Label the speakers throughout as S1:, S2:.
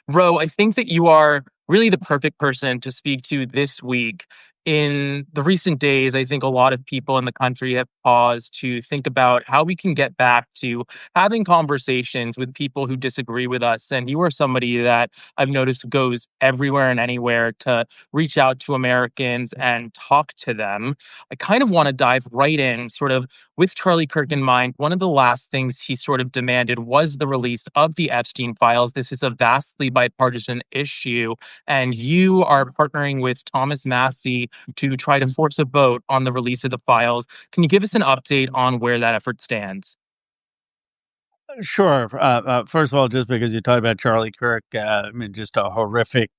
S1: Ro, I think that you are really the perfect person to speak to this week. In the recent days, I think a lot of people in the country have paused to think about how we can get back to having conversations with people who disagree with us. And you are somebody that I've noticed goes everywhere and anywhere to reach out to Americans and talk to them. I kind of want to dive right in, sort of with Charlie Kirk in mind. One of the last things he sort of demanded was the release of the Epstein files. This is a vastly bipartisan issue, and you are partnering with Thomas Massie to try to force a vote on the release of the files. Can you give us an update on where that effort stands?
S2: Sure. First of all, just because you talked about Charlie Kirk, I mean, just a horrific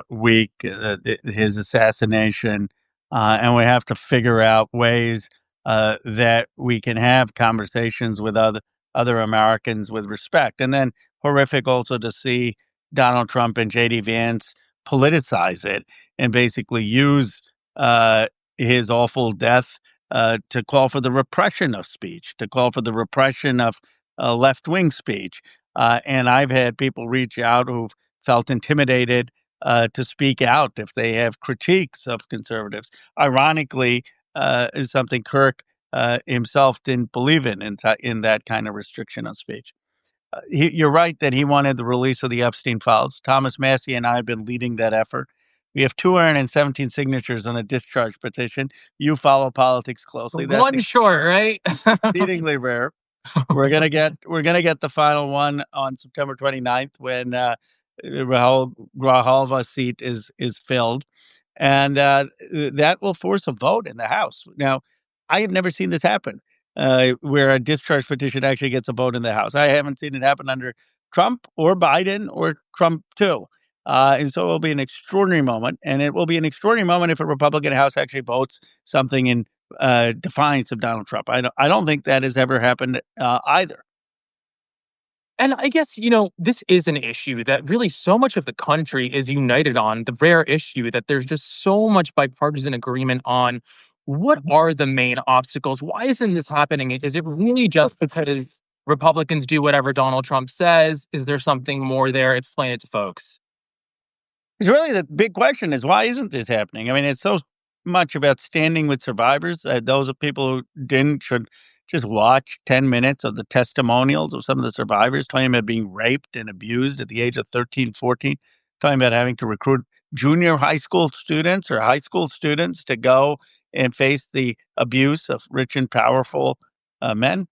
S2: week, his assassination, and we have to figure out ways that we can have conversations with other Americans with respect. And then horrific also to see Donald Trump and J.D. Vance politicize it and basically use his awful death to call for the repression of speech, to call for the repression of left wing speech. And I've had people reach out who've felt intimidated to speak out if they have critiques of conservatives. Ironically, is something Kirk himself didn't believe in that kind of restriction of speech. You're right that he wanted the release of the Epstein files. Thomas Massie and I have been leading that effort. We have 217 signatures on a discharge petition. You follow politics closely. That's
S1: One short, right?
S2: exceedingly rare. We're gonna get the final one on September 29th when Rahul Grahalva's seat is filled, and that will force a vote in the House. Now, I have never seen this happen, where a discharge petition actually gets a vote in the House. I haven't seen it happen under Trump or Biden or Trump too. And so it will be an extraordinary moment, and it will be an extraordinary moment if a Republican House actually votes something in defiance of Donald Trump. I don't think that has ever happened either.
S1: And I guess, this is an issue that really so much of the country is united on, the rare issue that there's just so much bipartisan agreement on. What are the main obstacles? Why isn't this happening? Is it really just because Republicans do whatever Donald Trump says? Is there something more there? Explain it to folks.
S2: It's really the big question is why isn't this happening? I mean, it's so much about standing with survivors. Those of people who didn't should just watch 10 minutes of the testimonials of some of the survivors talking about being raped and abused at the age of 13, 14, talking about having to recruit junior high school students or high school students to go and face the abuse of rich and powerful men.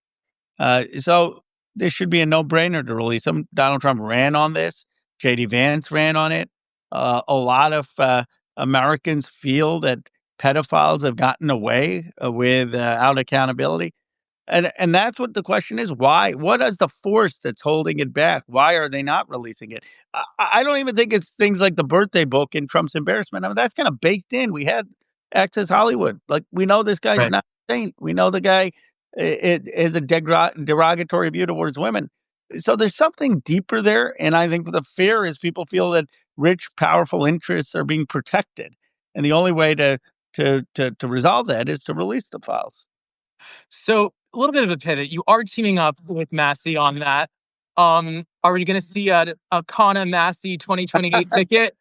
S2: So this should be a no-brainer to release them. Donald Trump ran on this. J.D. Vance ran on it. A lot of Americans feel that pedophiles have gotten away without accountability. And that's what the question is. Why? What is the force that's holding it back? Why are they not releasing it? I don't even think it's things like the birthday book and Trump's embarrassment. I mean, that's kind of baked in. We had Access Hollywood. Like, we know this guy's
S1: Right.
S2: not a saint. We know the guy it is a derogatory view towards women. So there's something deeper there. And I think the fear is people feel that rich, powerful interests are being protected. And the only way to resolve that is to release the files.
S1: So a little bit of a pivot. You are teaming up with Massey on that. Are we going to see a Khanna Massey 2028 ticket?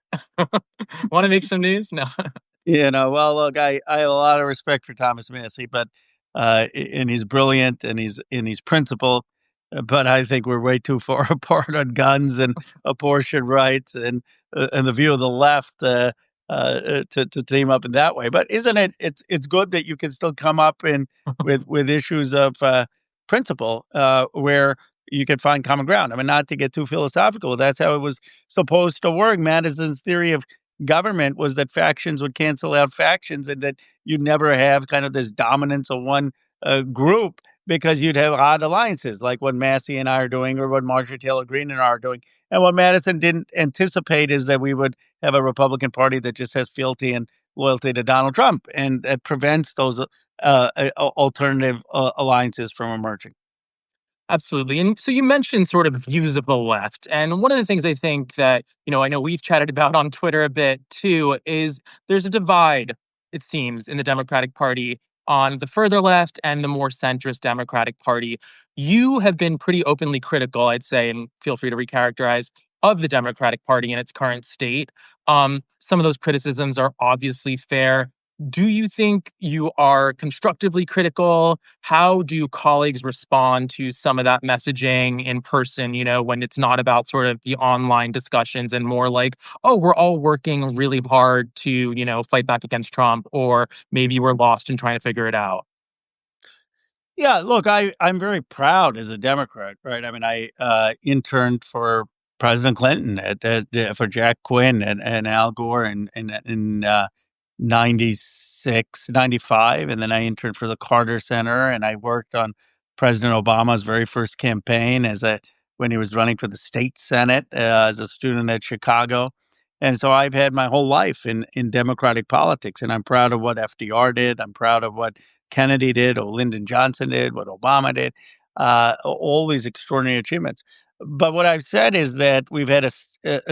S1: Want to make some news? No.
S2: Well, look, I have a lot of respect for Thomas Massie, but and he's brilliant and he's principled, but I think we're way too far apart on guns and abortion rights and the view of the left to team up in that way. But isn't it? It's good that you can still come up in with issues of principle where you can find common ground. I mean, not to get too philosophical. That's how it was supposed to work. Madison's theory of government was that factions would cancel out factions and that you'd never have kind of this dominance of one group because you'd have odd alliances like what Massey and I are doing or what Marjorie Taylor Greene and I are doing. And what Madison didn't anticipate is that we would have a Republican Party that just has fealty and loyalty to Donald Trump and that prevents those alternative alliances from emerging.
S1: Absolutely. And so you mentioned sort of views of the left. And one of the things I think that, I know we've chatted about on Twitter a bit too, is there's a divide, it seems, in the Democratic Party on the further left and the more centrist Democratic Party. You have been pretty openly critical, I'd say, and feel free to recharacterize, of the Democratic Party in its current state. Some of those criticisms are obviously fair. Do you think you are constructively critical? How do colleagues respond to some of that messaging in person, when it's not about sort of the online discussions and more like, oh, we're all working really hard to, fight back against Trump, or maybe we're lost and trying to figure it out?
S2: Yeah, look, I'm very proud as a Democrat, right? I mean, I interned for President Clinton for Jack Quinn and Al Gore in 96, 95, and then I interned for the Carter Center, and I worked on President Obama's very first campaign when he was running for the state senate as a student at Chicago. And so I've had my whole life in Democratic politics, and I'm proud of what FDR did. I'm proud of what Kennedy did, or Lyndon Johnson did, what Obama did, all these extraordinary achievements. But what I've said is that we've had a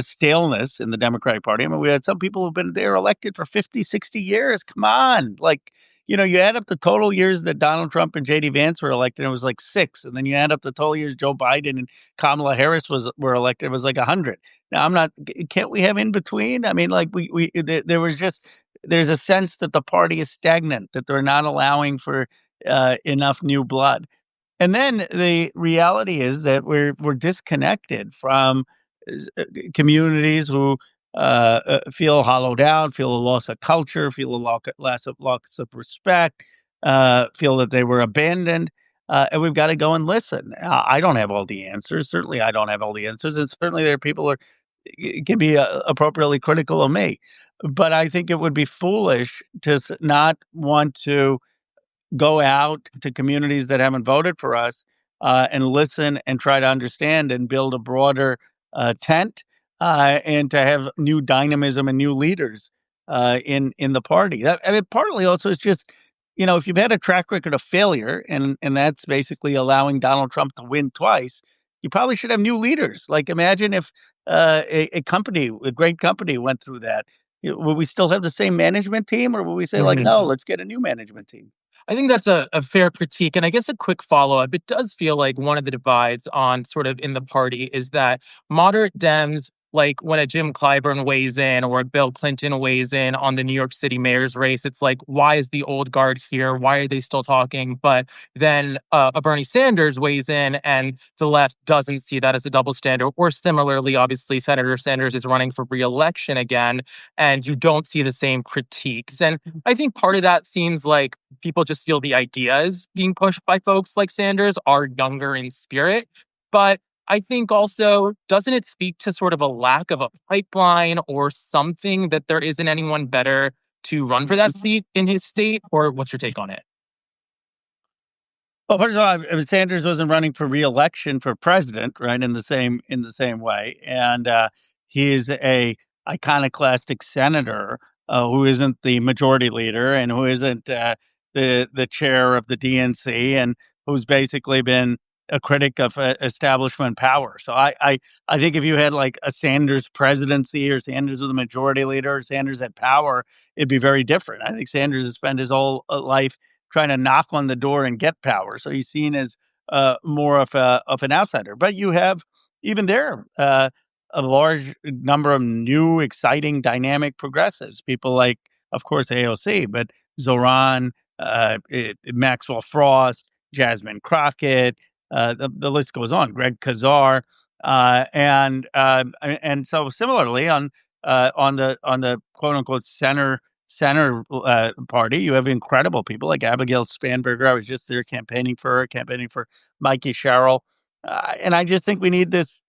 S2: staleness in the Democratic Party. I mean, we had some people who've been there elected for 50, 60 years. Come on. Like, you add up the total years that Donald Trump and JD Vance were elected, it was like 6. And then you add up the total years Joe Biden and Kamala Harris were elected, it was like 100. Now, can't we have in between? I mean, like, there was just, there's a sense that the party is stagnant, that they're not allowing for enough new blood. And then the reality is that we're disconnected from communities who feel hollowed out, feel a loss of culture, feel a loss of respect, feel that they were abandoned. And we've got to go and listen. I don't have all the answers. Certainly, I don't have all the answers, and certainly there are people who can be appropriately critical of me. But I think it would be foolish to not want to go out to communities that haven't voted for us and listen and try to understand and build a broader tent and to have new dynamism and new leaders in the party. I mean, partly also it's just, if you've had a track record of failure and that's basically allowing Donald Trump to win twice, you probably should have new leaders. Like, imagine if a great company went through that. Will we still have the same management team, or will we say, like, no, let's get a new management team?
S1: I think that's a fair critique. And I guess a quick follow up, it does feel like one of the divides on sort of in the party is that moderate Dems, like when a Jim Clyburn weighs in or a Bill Clinton weighs in on the New York City mayor's race, it's like, why is the old guard here? Why are they still talking? But then a Bernie Sanders weighs in and the left doesn't see that as a double standard. Or similarly, obviously, Senator Sanders is running for re-election again, and you don't see the same critiques. And I think part of that seems like people just feel the ideas being pushed by folks like Sanders are younger in spirit. But I think also, doesn't it speak to sort of a lack of a pipeline or something that there isn't anyone better to run for that seat in his state? Or what's your take on it?
S2: Well, first of all, Sanders wasn't running for reelection for president, right? In the same way, and he is a iconoclastic senator who isn't the majority leader and who isn't the chair of the DNC, and who's basically been a critic of establishment power. So I think if you had like a Sanders presidency, or Sanders was the majority leader, or Sanders had power, it'd be very different. I think Sanders has spent his whole life trying to knock on the door and get power. So he's seen as more of an outsider. But you have even there a large number of new, exciting, dynamic progressives. People like, of course, AOC, but Zoran, Maxwell Frost, Jasmine Crockett. The list goes on. Greg Kazar, and so similarly on the quote unquote center party, you have incredible people like Abigail Spanberger. I was just there campaigning for her, campaigning for Mikey Sherrill, and I just think we need this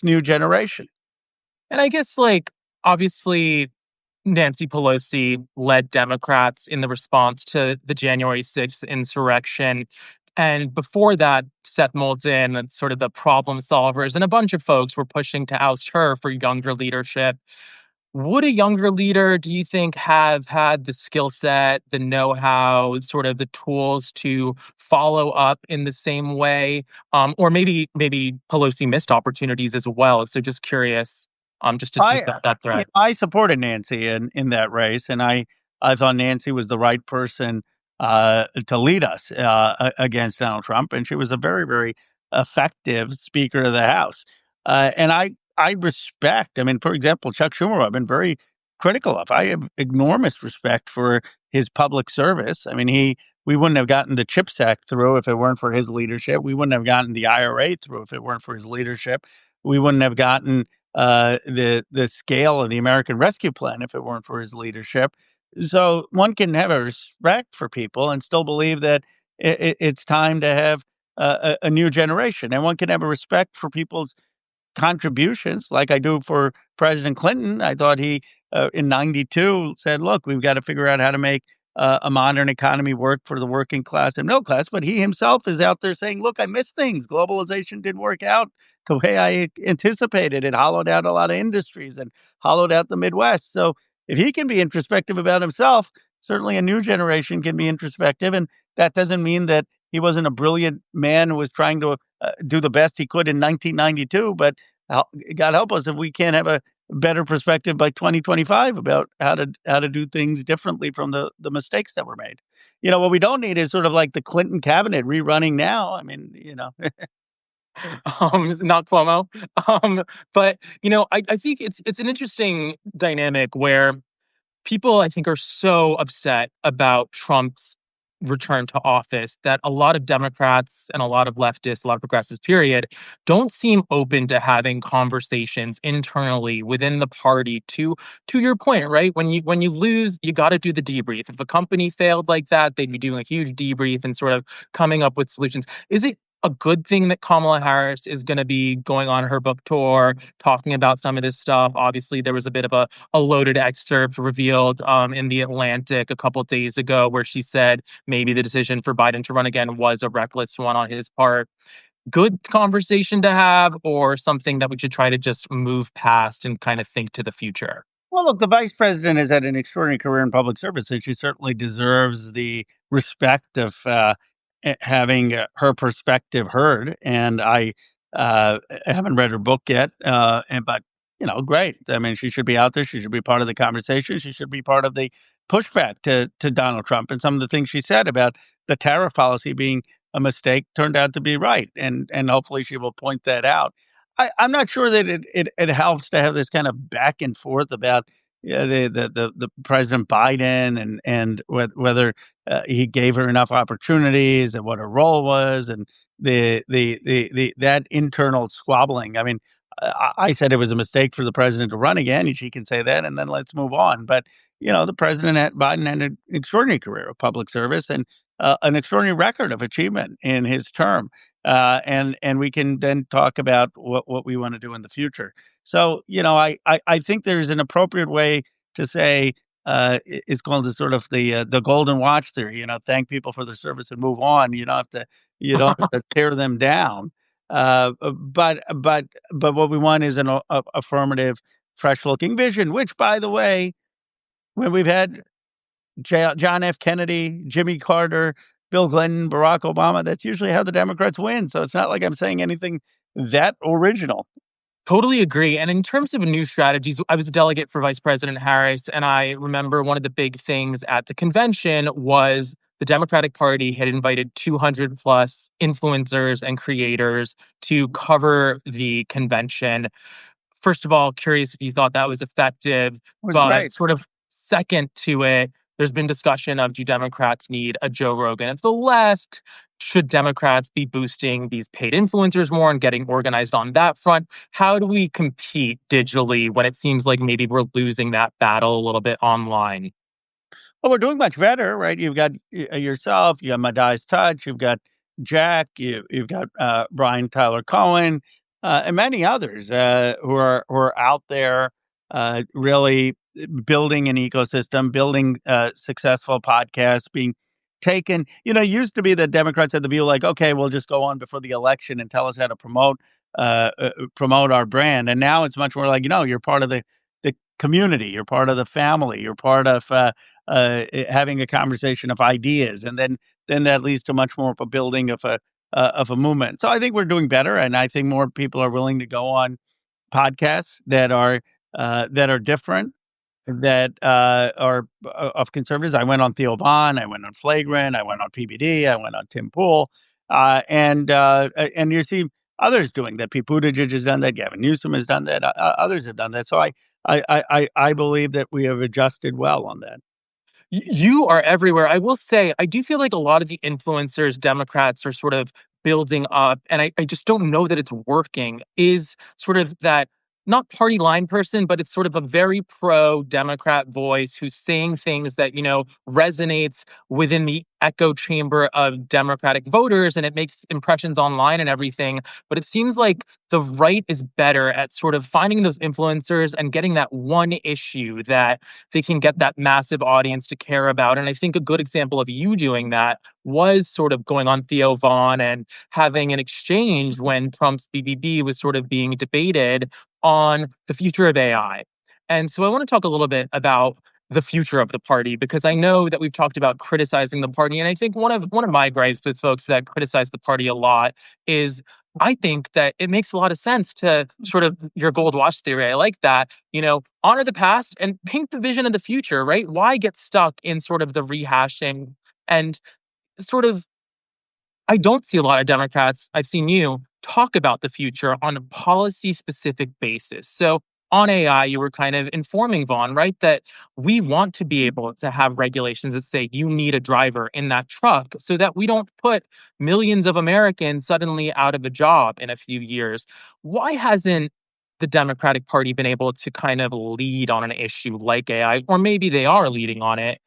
S2: new generation.
S1: And I guess, like, obviously, Nancy Pelosi led Democrats in the response to the January 6th insurrection. And before that, Seth Moulton and sort of the problem solvers and a bunch of folks were pushing to oust her for younger leadership. Would a younger leader, do you think, have had the skill set, the know-how, sort of the tools to follow up in the same way? Or maybe Pelosi missed opportunities as well. So just curious, just to
S2: I
S1: tease that thread.
S2: I supported Nancy in that race, and I thought Nancy was the right person to lead us against Donald Trump, and she was a very, very effective Speaker of the House. And I respect. I mean, for example, Chuck Schumer, I've been very critical of. I have enormous respect for his public service. I mean, we wouldn't have gotten the CHIPS Act through if it weren't for his leadership. We wouldn't have gotten the IRA through if it weren't for his leadership. We wouldn't have gotten the scale of the American Rescue Plan if it weren't for his leadership. So one can have a respect for people and still believe that it's time to have a new generation, and one can have a respect for people's contributions like I do for President Clinton. I thought he, in '92, said, "Look, we've got to figure out how to make a modern economy work for the working class and middle class." But he himself is out there saying, "Look, I missed things. Globalization didn't work out the way I anticipated. It hollowed out a lot of industries and hollowed out the Midwest." So if he can be introspective about himself, certainly a new generation can be introspective. And that doesn't mean that he wasn't a brilliant man who was trying to do the best he could in 1992. But God help us if we can't have a better perspective by 2025 about how to do things differently from the mistakes that were made. What we don't need is sort of like the Clinton cabinet rerunning now. I mean,
S1: Not Cuomo. But I think it's an interesting dynamic where people, I think, are so upset about Trump's return to office that a lot of Democrats and a lot of leftists, a lot of progressives, period, don't seem open to having conversations internally within the party. To your point, right? When you lose, you got to do the debrief. If a company failed like that, they'd be doing a huge debrief and sort of coming up with solutions. Is it a good thing that Kamala Harris is going to be going on her book tour, talking about some of this stuff? Obviously, there was a bit of a loaded excerpt revealed in The Atlantic a couple days ago where she said maybe the decision for Biden to run again was a reckless one on his part. Good conversation to have, or something that we should try to just move past and kind of think to the future?
S2: Well, look, the vice president has had an extraordinary career in public service, and she certainly deserves the respect of having her perspective heard. And I haven't read her book yet, but great. I mean, she should be out there. She should be part of the conversation. She should be part of the pushback to Donald Trump. And some of the things she said about the tariff policy being a mistake turned out to be right, and hopefully she will point that out. I'm not sure that it helps to have this kind of back and forth about the President Biden and whether he gave her enough opportunities and what her role was and the that internal squabbling. I mean, I said it was a mistake for the president to run again. She can say that, and then let's move on. But the Biden had an extraordinary career of public service and an extraordinary record of achievement in his term. And we can then talk about what we want to do in the future. So I think there's an appropriate way to say it's called the sort of the golden watch theory. Thank people for their service and move on. You don't have to tear them down. But what we want is an affirmative, fresh looking vision. Which, by the way, when we've had John F. Kennedy, Jimmy Carter, Bill Clinton, Barack Obama, that's usually how the Democrats win. So it's not like I'm saying anything that original.
S1: Totally agree. And in terms of new strategies, I was a delegate for Vice President Harris, and I remember one of the big things at the convention was the Democratic Party had invited 200 plus influencers and creators to cover the convention. First of all, curious if you thought that was effective,
S2: It was
S1: but
S2: great.
S1: sort of second to it, there's been discussion of, do Democrats need a Joe Rogan of the left? Should Democrats be boosting these paid influencers more and getting organized on that front? How do we compete digitally when it seems like maybe we're losing that battle a little bit online?
S2: Well, we're doing much better, right? You've got yourself, you have Madai's Touch, you've got Jack, you've got Brian Tyler Cohen, and many others who are out there really building an ecosystem, building successful podcasts, being taken. It used to be that Democrats had the view like, okay, we'll just go on before the election and tell us how to promote our brand, and now it's much more like you're part of the community, you're part of the family, you're part of having a conversation of ideas, and then that leads to much more of a building of a movement. So I think we're doing better, and I think more people are willing to go on podcasts that are different, that are of conservatives. I went on Theo Vaughn, I went on Flagrant, I went on PBD, I went on Tim Pool, and you see others doing that. Pete Buttigieg has done that. Gavin Newsom has done that. Others have done that. So I believe that we have adjusted well on that.
S1: You are everywhere. I will say, I do feel like a lot of the influencers, Democrats are sort of building up, and I just don't know that it's working, is sort of that not party line person, but it's sort of a very pro Democrat voice who's saying things that, resonates within the echo chamber of Democratic voters and it makes impressions online and everything. But it seems like the right is better at sort of finding those influencers and getting that one issue that they can get that massive audience to care about. And I think a good example of you doing that was sort of going on Theo Vaughn and having an exchange when Trump's BBB was sort of being debated on the future of AI. And so I want to talk a little bit about the future of the party because I know that we've talked about criticizing the party and I think one of my gripes with folks that criticize the party a lot is I think that it makes a lot of sense to sort of your gold watch theory. I like that, honor the past and paint the vision of the future, right? Why get stuck in sort of the rehashing and sort of I don't see a lot of Democrats, I've seen you talk about the future on a policy specific basis. So on AI, you were kind of informing Vaughn, right? That we want to be able to have regulations that say you need a driver in that truck so that we don't put millions of Americans suddenly out of a job in a few years. Why hasn't the Democratic Party been able to kind of lead on an issue like AI? Or maybe they are leading on it.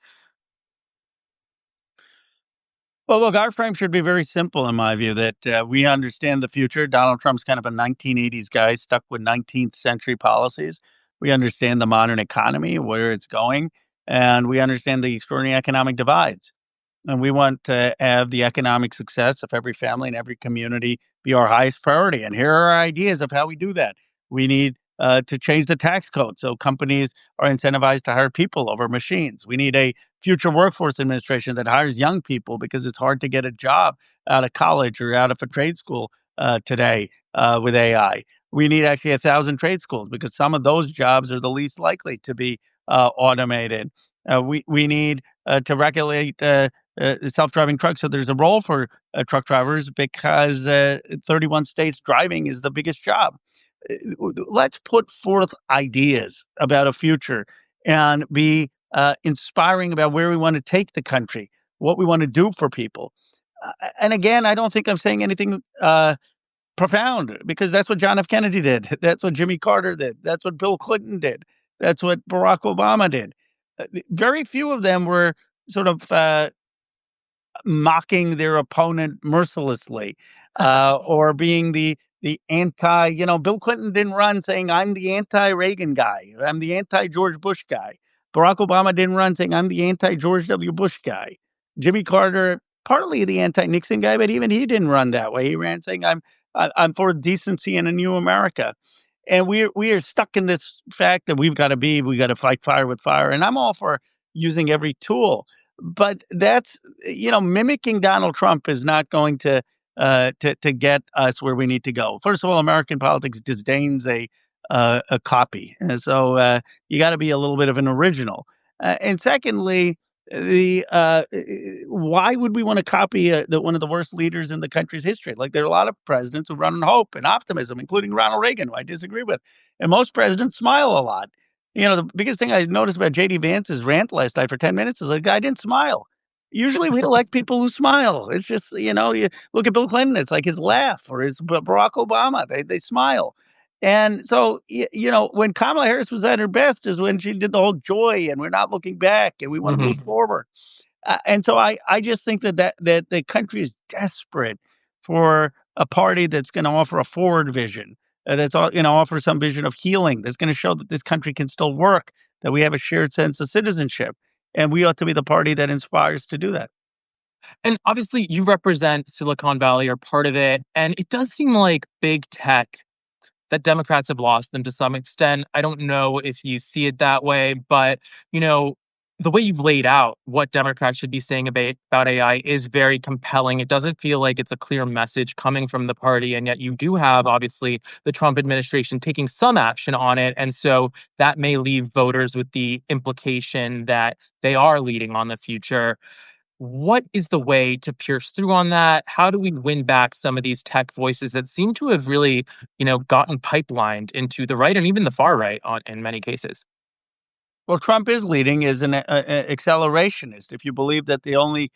S2: Well, look, our frame should be very simple, in my view, that we understand the future. Donald Trump's kind of a 1980s guy stuck with 19th century policies. We understand the modern economy, where it's going, and we understand the extraordinary economic divides. And we want to have the economic success of every family and every community be our highest priority. And here are our ideas of how we do that. We need to change the tax code so companies are incentivized to hire people over machines. We need a future workforce administration that hires young people because it's hard to get a job out of college or out of a trade school today with AI. We need actually 1,000 trade schools because some of those jobs are the least likely to be automated. We need to regulate self-driving trucks. So there's a role for truck drivers because 31 states driving is the biggest job. Let's put forth ideas about a future and be inspiring about where we want to take the country, what we want to do for people. And again, I don't think I'm saying anything profound because that's what John F. Kennedy did. That's what Jimmy Carter did. That's what Bill Clinton did. That's what Barack Obama did. Very few of them were sort of mocking their opponent mercilessly, or being the anti. Bill Clinton didn't run saying I'm the anti Reagan guy, I'm the anti George Bush guy. Barack Obama didn't run saying I'm the anti George W. Bush guy. Jimmy Carter, partly the anti Nixon guy, but even he didn't run that way. He ran saying I'm for decency and a new America. And we are stuck in this fact that we got to fight fire with fire. And I'm all for using every tool, but that's mimicking Donald Trump is not going to get us where we need to go. First of all, American politics disdains a copy, and so you got to be a little bit of an original. And secondly, the why would we want to copy one of the worst leaders in the country's history? Like there are a lot of presidents who run on hope and optimism, including Ronald Reagan, who I disagree with, and most presidents smile a lot. The biggest thing I noticed about JD Vance's rant last night for 10 minutes is the guy didn't smile. Usually we elect people who smile. It's just, you look at Bill Clinton, it's like his laugh, or his Barack Obama, they smile. And so, when Kamala Harris was at her best is when she did the whole joy and we're not looking back and we want to move forward. And so I just think that the country is desperate for a party that's going to offer a forward vision, offer some vision of healing, that's going to show that this country can still work, that we have a shared sense of citizenship, and we ought to be the party that inspires to do that.
S1: And obviously, you represent Silicon Valley or part of it. And it does seem like big tech that Democrats have lost them to some extent. I don't know if you see it that way, but, you know, the way you've laid out what Democrats should be saying about AI is very compelling. It doesn't feel like it's a clear message coming from the party. And yet you do have, obviously, the Trump administration taking some action on it. And so that may leave voters with the implication that they are leading on the future. What is the way to pierce through on that? How do we win back some of these tech voices that seem to have really, gotten pipelined into the right and even the far right in many cases?
S2: Well, Trump is leading as an accelerationist. If you believe that the only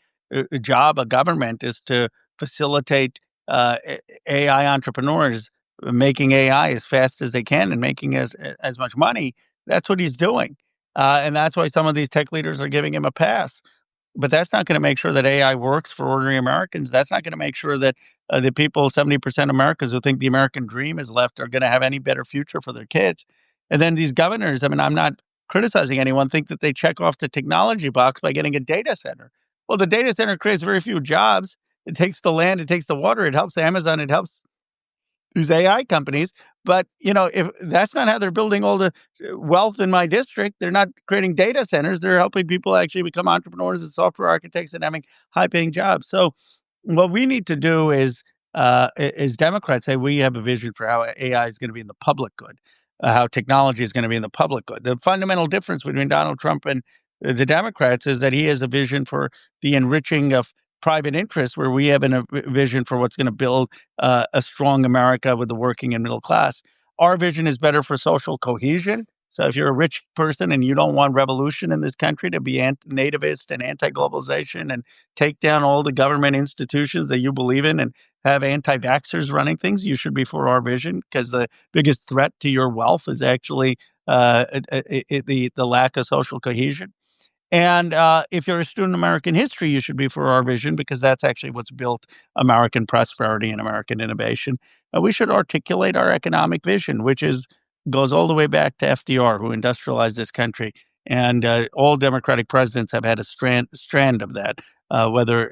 S2: job of government is to facilitate AI entrepreneurs making AI as fast as they can and making as much money, that's what he's doing, and that's why some of these tech leaders are giving him a pass. But that's not going to make sure that AI works for ordinary Americans. That's not going to make sure that the people, 70% of Americans who think the American dream is left, are going to have any better future for their kids. And then these governors, I mean, I'm not criticizing anyone, think that they check off the technology box by getting a data center. Well, the data center creates very few jobs. It takes the land, it takes the water, it helps Amazon, it helps these AI companies. But, if that's not how they're building all the wealth in my district, they're not creating data centers. They're helping people actually become entrepreneurs and software architects and having high paying jobs. So, what we need to do is Democrats say we have a vision for how AI is going to be in the public good, how technology is going to be in the public good. The fundamental difference between Donald Trump and the Democrats is that he has a vision for the enriching of private interests, where we have a vision for what's going to build a strong America with the working and middle class. Our vision is better for social cohesion. So if you're a rich person and you don't want revolution in this country to be nativist and anti-globalization and take down all the government institutions that you believe in and have anti-vaxxers running things, you should be for our vision, because the biggest threat to your wealth is actually the lack of social cohesion. And if you're a student of American history, you should be for our vision, because that's actually what's built American prosperity and American innovation. We should articulate our economic vision, which goes all the way back to FDR, who industrialized this country. And all Democratic presidents have had a strand of that, whether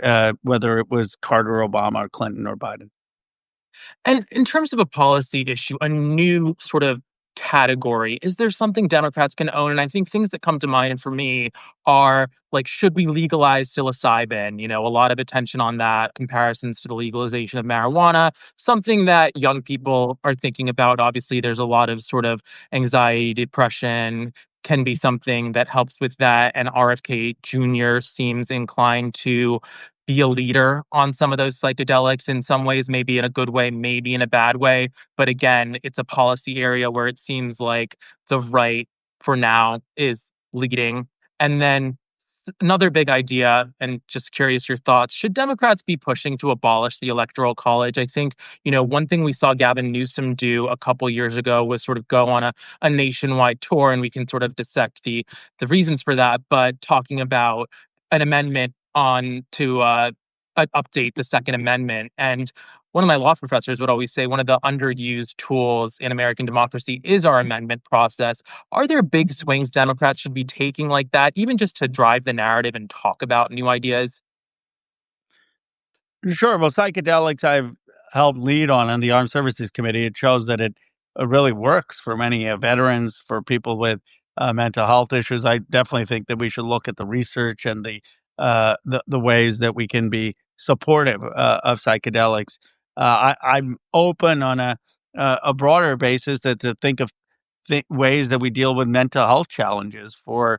S2: it was Carter, Obama, or Clinton, or Biden.
S1: And in terms of a policy issue, a new sort of category, is there something Democrats can own? And I think things that come to mind for me are like, should we legalize psilocybin? A lot of attention on that, comparisons to the legalization of marijuana, something that young people are thinking about. Obviously, there's a lot of sort of anxiety, depression, can be something that helps with that. And RFK Jr. seems inclined to be a leader on some of those psychedelics in some ways, maybe in a good way, maybe in a bad way. But again, it's a policy area where it seems like the right for now is leading. And then another big idea, and just curious your thoughts, should Democrats be pushing to abolish the Electoral College? I think, one thing we saw Gavin Newsom do a couple years ago was sort of go on a nationwide tour, and we can sort of dissect the reasons for that, but talking about an amendment on to update the Second Amendment. And one of my law professors would always say one of the underused tools in American democracy is our amendment process. Are there big swings Democrats should be taking like that, even just to drive the narrative and talk about new ideas?
S2: Sure. Well, psychedelics I've helped lead on the Armed Services Committee. It shows that it really works for many veterans, for people with mental health issues. I definitely think that we should look at the research and the ways that we can be supportive of psychedelics. I'm open on a broader basis to think of ways that we deal with mental health challenges for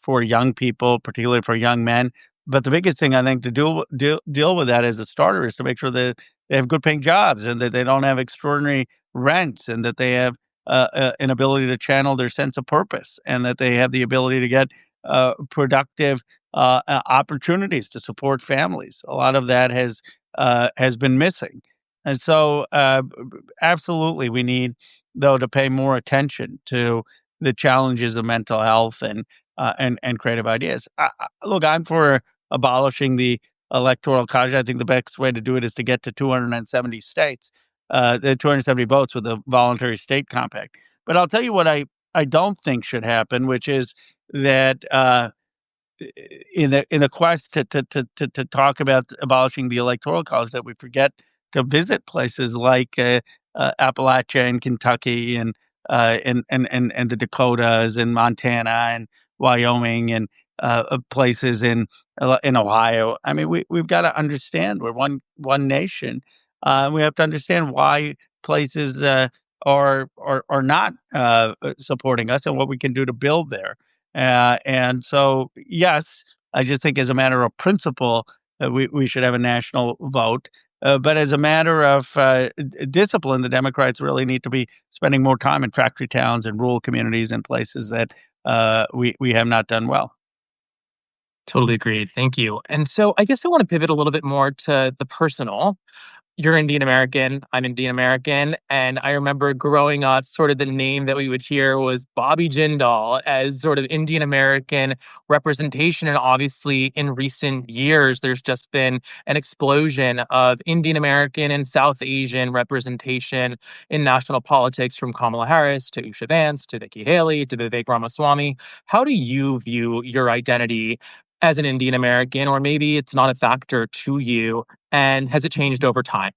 S2: young people, particularly for young men. But the biggest thing I think to deal with that as a starter is to make sure that they have good paying jobs and that they don't have extraordinary rents, and that they have an ability to channel their sense of purpose, and that they have the ability to get productive opportunities to support families. A lot of that has been missing, and so absolutely we need, though, to pay more attention to the challenges of mental health and creative ideas. Look, I'm for abolishing the electoral college. I think the best way to do it is to get to 270 states, the 270 votes with a voluntary state compact. But I'll tell you what I don't think should happen, which is that in the quest to talk about abolishing the electoral college, that we forget to visit places like Appalachia and Kentucky and the Dakotas and Montana and Wyoming and places in Ohio. I mean, we've got to understand we're one nation. We have to understand why places are not supporting us and what we can do to build there. And so, yes, I just think as a matter of principle, we should have a national vote. But as a matter of discipline, the Democrats really need to be spending more time in factory towns and rural communities and places that we have not done well.
S1: Totally agreed. Thank you. And so I guess I want to pivot a little bit more to the personal. You're Indian American, I'm Indian American, and I remember growing up, sort of the name that we would hear was Bobby Jindal as sort of Indian American representation. And obviously, in recent years, there's just been an explosion of Indian American and South Asian representation in national politics, from Kamala Harris to Usha Vance to Nikki Haley to Vivek Ramaswamy. How do you view your identity as an Indian American, or maybe it's not a factor to you? And has it changed over time?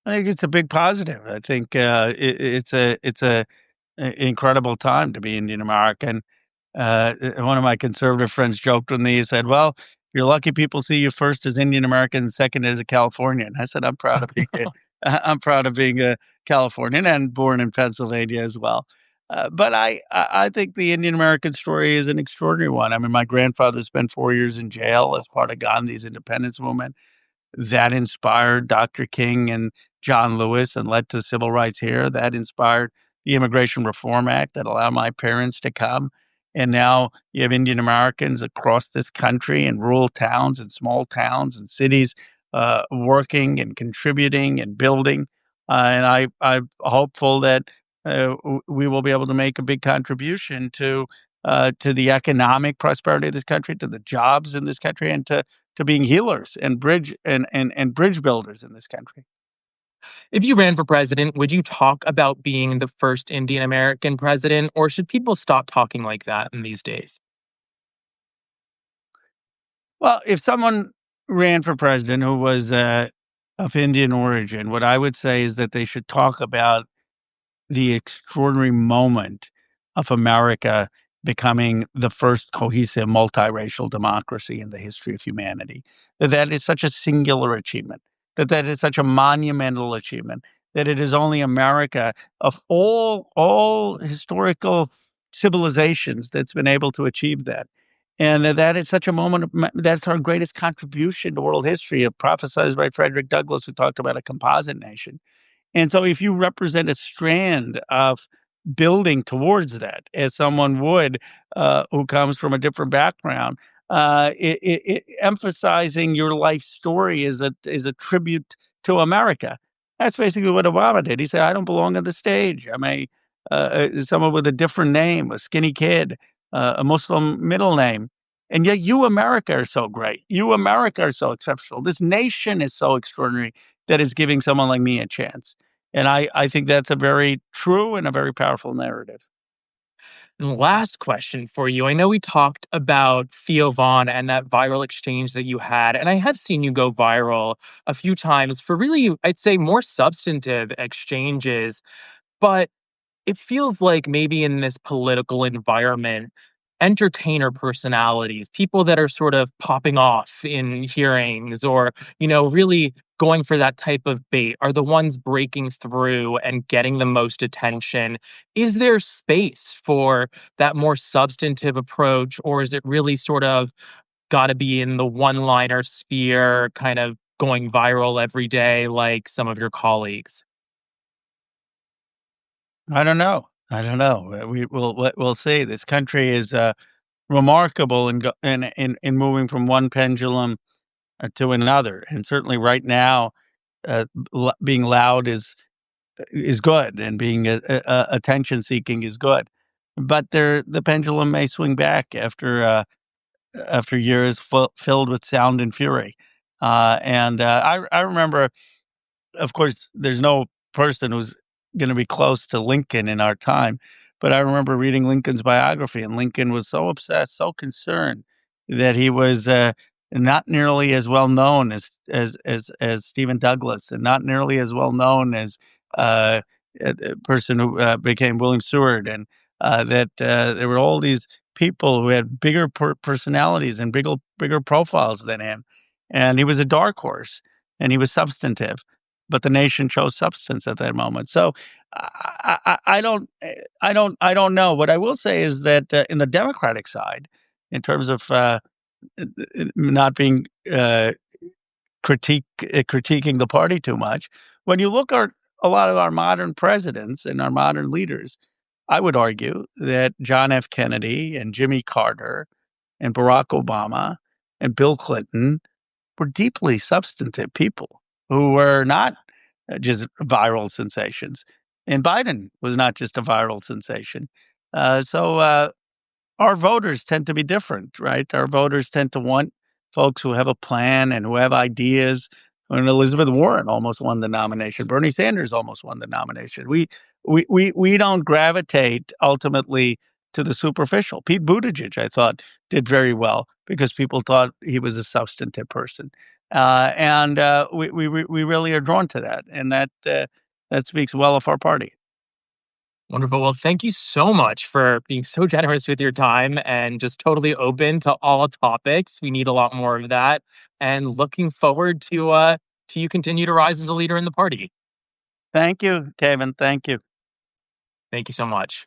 S2: I think it's a big positive. I think it's a incredible time to be Indian American. One of my conservative friends joked with me. He said, "Well, you're lucky people see you first as Indian American, and second as a Californian." I said, I'm proud of being a Californian and born in Pennsylvania as well." But I think the Indian American story is an extraordinary one. I mean, my grandfather spent 4 years in jail as part of Gandhi's independence movement. That inspired Dr. King and John Lewis and led to civil rights here. That inspired the Immigration Reform Act that allowed my parents to come. And now you have Indian Americans across this country in rural towns and small towns and cities working and contributing and building. I'm hopeful that we will be able to make a big contribution to the economic prosperity of this country, to the jobs in this country, and to being healers and bridge builders in this country.
S1: If you ran for president, would you talk about being the first Indian American president, or should people stop talking like that in these days?
S2: Well, if someone ran for president who was of Indian origin, what I would say is that they should talk about the extraordinary moment of America becoming the first cohesive multiracial democracy in the history of humanity. That is such a singular achievement, that is such a monumental achievement, that it is only America of all historical civilizations that's been able to achieve that. And that is such a moment that's our greatest contribution to world history, prophesied by Frederick Douglass, who talked about a composite nation. And so if you represent a strand of building towards that, as someone would, who comes from a different background, emphasizing your life story is a tribute to America. That's basically what Obama did. He said, "I don't belong on the stage. I'm someone with a different name, a skinny kid, a Muslim middle name. And yet you, America, are so great. You, America, are so exceptional. This nation is so extraordinary that is giving someone like me a chance." And I think that's a very true and a very powerful narrative.
S1: And last question for you. I know we talked about Theo Vaughn and that viral exchange that you had, and I have seen you go viral a few times for really, I'd say, more substantive exchanges. But it feels like maybe in this political environment, entertainer personalities, people that are sort of popping off in hearings or, really going for that type of bait are the ones breaking through and getting the most attention. Is there space for that more substantive approach, or is it really sort of got to be in the one-liner sphere, kind of going viral every day like some of your colleagues?
S2: I don't know. I don't know. We'll see. This country is remarkable in moving from one pendulum to another, and certainly right now, being loud is good, and being attention seeking is good. But the pendulum may swing back after years filled with sound and fury. I remember, of course, there's no person who's gonna be close to Lincoln in our time, but I remember reading Lincoln's biography, and Lincoln was so obsessed, so concerned that he was, not nearly as well known as Stephen Douglas, and not nearly as well known as, a person who, became William Seward, and, that, there were all these people who had bigger personalities and bigger profiles than him, and he was a dark horse, and he was substantive, but the nation chose substance at that moment. So I don't know. What I will say is that in the Democratic side, in terms of not being critiquing the party too much. When you look at a lot of our modern presidents and our modern leaders, I would argue that John F. Kennedy and Jimmy Carter and Barack Obama and Bill Clinton were deeply substantive people who were not just viral sensations. And Biden was not just a viral sensation. So our voters tend to be different, right? Our voters tend to want folks who have a plan and who have ideas. And Elizabeth Warren almost won the nomination. Bernie Sanders almost won the nomination. We don't gravitate ultimately to the superficial. Pete Buttigieg, I thought, did very well because people thought he was a substantive person, and we really are drawn to that, and that speaks well of our party.
S1: Wonderful. Well, thank you so much for being so generous with your time and just totally open to all topics. We need a lot more of that. And looking forward to you continue to rise as a leader in the party.
S2: Thank you, Kevin. Thank you.
S1: Thank you so much.